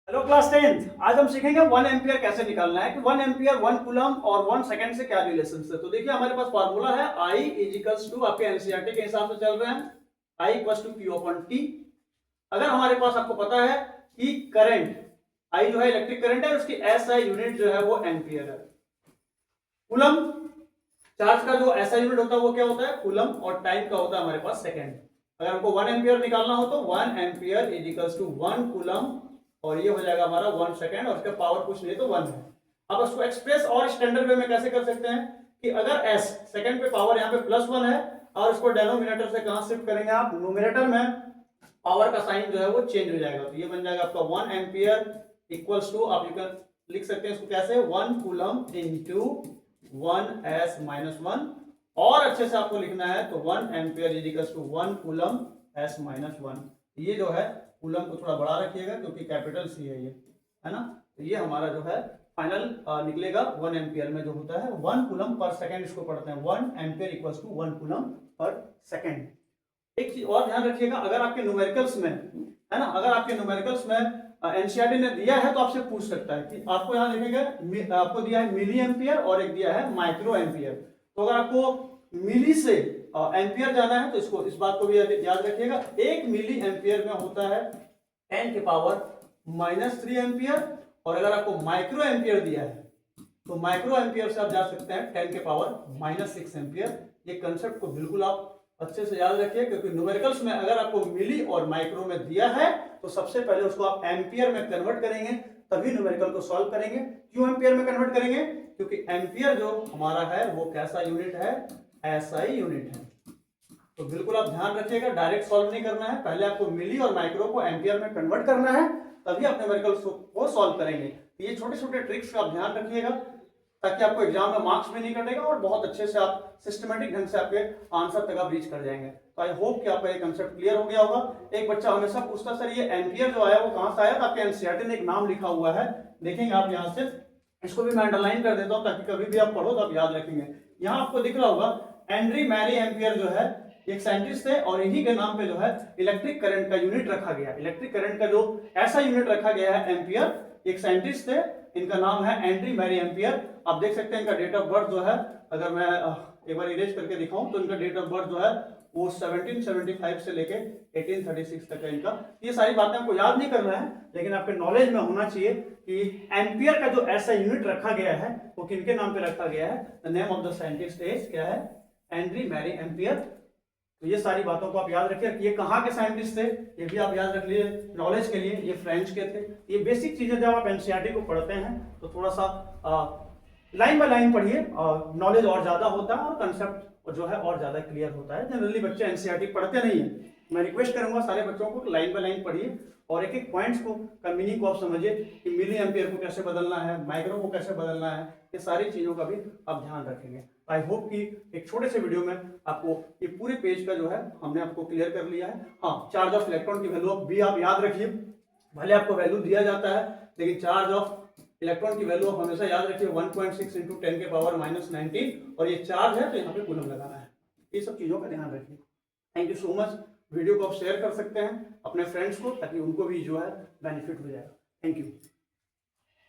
Hello class 10th। आज हम सीखेंगे 1 एम्पियर कैसे निकालना है कि 1 एम्पियर 1 कूलम और 1 सेकंड से क्या रिलेशन है। तो देखिए हमारे पास फार्मूला है I इज टू आपके एनसीईआरटी के हिसाब से चल रहे हैं I equals to Q upon T। अगर हमारे पास आपको पता है कि करंट I जो है इलेक्ट्रिक करंट है, उसकी SI यूनिट जो है वो एम्पियर है। कूलम चार्ज का जो SI यूनिट होता है वो क्या होता है, कूलम, और टाइम का होता है हमारे पास सेकंड। अगर हमको 1 एम्पियर निकालना हो तो 1 एम्पियर इज टू 1 कूलम और ये हो जाएगा हमारा 1 सेकंड, और उसका पावर कुछ नहीं तो 1 है। अब उसको एक्सप्रेस और स्टैंडर्ड वे में कैसे कर सकते हैं कि अगर s सेकंड पे पावर यहाँ पे +1 है और उसको डेनोमिनेटर से कहां शिफ्ट करेंगे आप, नोमिनेटर में पावर का साइन जो है वो चेंज हो जाएगा। तो ये बन जाएगा आपका 1 एम्पियर इक्वल्स टू, आप लिख सकते हैं इसको कैसे, 1 कूलम इनटू 1s माइनस 1, और अच्छे से आपको लिखना है तो 1 ampere is to 1 coulomb s minus 1। ये जो है कूलम को थोड़ा बड़ा रखिएगा क्योंकि कैपिटल सी है ये, है ना। तो ये हमारा जो है फाइनल निकलेगा 1 एम्पियर में जो होता है 1 कूलम पर सेकंड। इसको पढ़ते हैं 1 ampere equals to 1 coulomb per second. एक चीज और ध्यान रखिएगा, अगर आपके न्यूमेरिकल्स में, है ना, अगर आपके न्यूमेरिकल्स में एनसीईआरटी ने दिया है तो आपसे पूछ सकता है कि आपको यहाँ लिखेंगे, आपको दिया है मिली एम्पियर और एक दिया है माइक्रो एम्पियर। तो अगर आपको मिली से एम्पियर जाना है तो इसको, इस बात को भी याद रखिएगा, 1 मिली एम्पियर में होता है 10 के पावर -3 एम्पियर, और अगर आपको माइक्रो एम्पियर दिया है तो माइक्रो एम्पियर से आप जा सकते हैं 10 के पावर -6 एम्पियर। ये कंसेप्ट को बिल्कुल आप अच्छे से याद रखिए, क्योंकि न्यूमेरिकल्स में अगर आपको मिली और माइक्रो में दिया है तो सबसे पहले उसको आप एम्पियर में कन्वर्ट करेंगे, तभी न्यूमेरिकल को सॉल्व करेंगे। क्यों एम्पियर में कन्वर्ट करेंगे, क्योंकि एम्पियर जो हमारा है वो कैसा यूनिट है, एसआई यूनिट है। तो बिल्कुल आप ध्यान रखिएगा, डायरेक्ट सॉल्व नहीं करना है, पहले आपको मिली और माइक्रो को एम्पियर में कन्वर्ट करना है, तभी आप न्यूमेरिकल को सॉल्व करेंगे। ये छोटे छोटे ट्रिक्स का आप ध्यान रखिएगा ताकि आपको एग्जाम में मार्क्स भी नहीं कटेगा और बहुत अच्छे से आप सिस्टमेटिक ढंग से आपके आंसर तक आप रीच कर जाएंगे। तो आई होप कि आपका ये कंसेप्ट क्लियर हो गया होगा। एक बच्चा हमेशा पूछता सर ये एम्पियर जो आया वो कहां से आया, तो आपके एनसीईआरटी ने एक नाम लिखा हुआ है, देखेंगे आप यहाँ से, इसको भी मैं अंडरलाइन कर देता हूँ ताकि कभी भी आप पढ़ो तो आप याद रखेंगे। यहाँ आपको दिख रहा होगा एंड्री मैरी एम्पियर जो है एक साइंटिस्ट थे, और इन्हीं के नाम पे जो है इलेक्ट्रिक करंट का यूनिट रखा गया। इलेक्ट्रिक करंट का जो ऐसा यूनिट रखा गया है एम्पियर, एक साइंटिस्ट थे, इनका नाम है एंड्री मैरी एम्पियर। आप देख सकते हैं इनका डेट ऑफ बर्थ जो है, अगर मैं एक बार इरेज करके दिखाऊं तो इनका डेट ऑफ बर्थ जो है वो 1775 से लेके 1836 तक है इनका। ये सारी बातें आपको याद नहीं करना है, लेकिन आपके नॉलेज में होना चाहिए कि एम्पियर का जो ऐसा यूनिट रखा गया है वो किनके नाम पे रखा गया है। The name of the scientist is क्या है, एंड्री मैरी एम्पियर। तो ये सारी बातों को आप याद रखिए कि ये कहाँ के साइंटिस्ट थे, ये भी आप याद रख लीजिए नॉलेज के लिए। ये फ्रेंच के थे। ये बेसिक चीजें जब आप एनसीईआरटी को पढ़ते हैं तो थोड़ा सा लाइन बाय लाइन पढ़िए, नॉलेज और ज्यादा होता है और कंसेप्ट जो है और ज्यादा क्लियर होता है। जनरली बच्चे एनसीईआरटी पढ़ते नहीं है। मैं रिक्वेस्ट करूंगा सारे बच्चों को लाइन बाय लाइन पढ़िए और एक एक पॉइंट्स को का मीनिंग को आप समझिए कि मिली एम्पियर को कैसे बदलना है, माइक्रो को कैसे बदलना है, ये सारी चीजों का भी आप ध्यान रखेंगे। आई होप कि एक छोटे से वीडियो में आपको ये पूरे पेज का जो है हमने आपको क्लियर कर लिया है। हाँ, चार्ज ऑफ इलेक्ट्रॉन की वैल्यू भी आप याद रखिए, भले आपको वैल्यू दिया जाता है लेकिन चार्ज ऑफ इलेक्ट्रॉन की वैल्यू आप हमेशा याद रखिए 1.6 इंटू 10 के पावर -19, और ये चार्ज है तो यहाँ पे कूलम लगाना है। ये सब चीजों का ध्यान रखिए। Thank you so much. Video को आप शेयर कर सकते हैं अपने फ्रेंड्स को ताकि उनको भी जो है बेनिफिट हो जाएगा। Thank you.